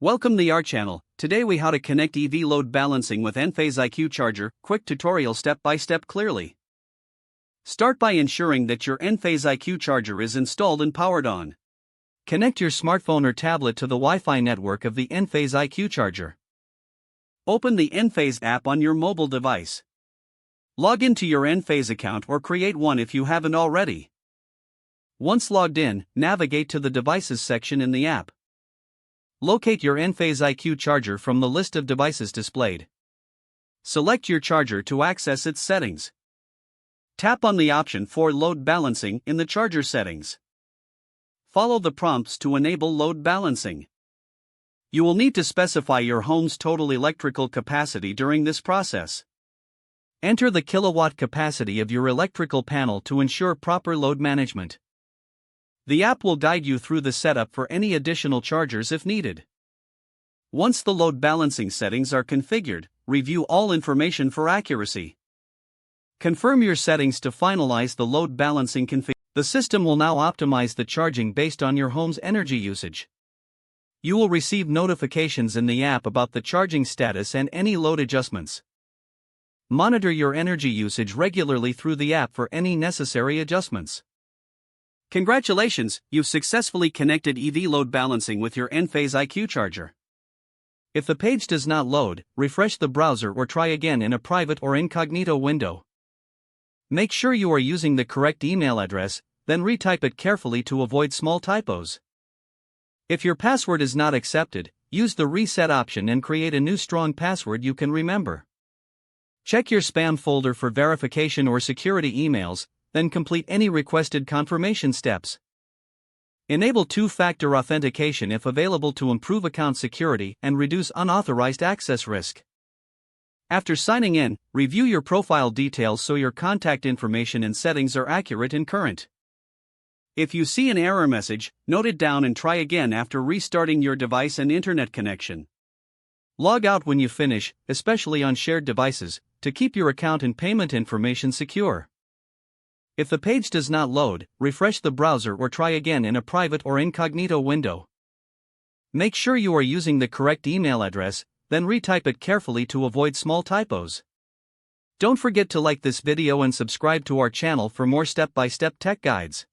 Welcome to our channel. Today we how to connect EV load balancing with Enphase IQ Charger. Quick tutorial step by step clearly. Start by ensuring that your Enphase IQ Charger is installed and powered on. Connect your smartphone or tablet to the Wi-Fi network of the Enphase IQ Charger. Open the Enphase app on your mobile device. Log into your Enphase account or create one if you haven't already. Once logged in, navigate to the Devices section in the app. Locate your Enphase IQ Charger from the list of devices displayed. Select your charger to access its settings. Tap on the option for Load Balancing in the charger settings. Follow the prompts to enable load balancing. You will need to specify your home's total electrical capacity during this process. Enter the kilowatt capacity of your electrical panel to ensure proper load management. The app will guide you through the setup for any additional chargers if needed. Once the load balancing settings are configured, review all information for accuracy. Confirm your settings to finalize the load balancing configuration. The system will now optimize the charging based on your home's energy usage. You will receive notifications in the app about the charging status and any load adjustments. Monitor your energy usage regularly through the app for any necessary adjustments. Congratulations, you've successfully connected EV load balancing with your Enphase IQ Charger. If the page does not load, refresh the browser or try again in a private or incognito window. Make sure you are using the correct email address, then retype it carefully to avoid small typos. If your password is not accepted, use the reset option and create a new strong password you can remember. Check your spam folder for verification or security emails, then complete any requested confirmation steps. Enable two-factor authentication if available to improve account security and reduce unauthorized access risk. After signing in, review your profile details so your contact information and settings are accurate and current. If you see an error message, note it down and try again after restarting your device and internet connection. Log out when you finish, especially on shared devices, to keep your account and payment information secure. If the page does not load, refresh the browser or try again in a private or incognito window. Make sure you are using the correct email address, then retype it carefully to avoid small typos. Don't forget to like this video and subscribe to our channel for more step-by-step tech guides.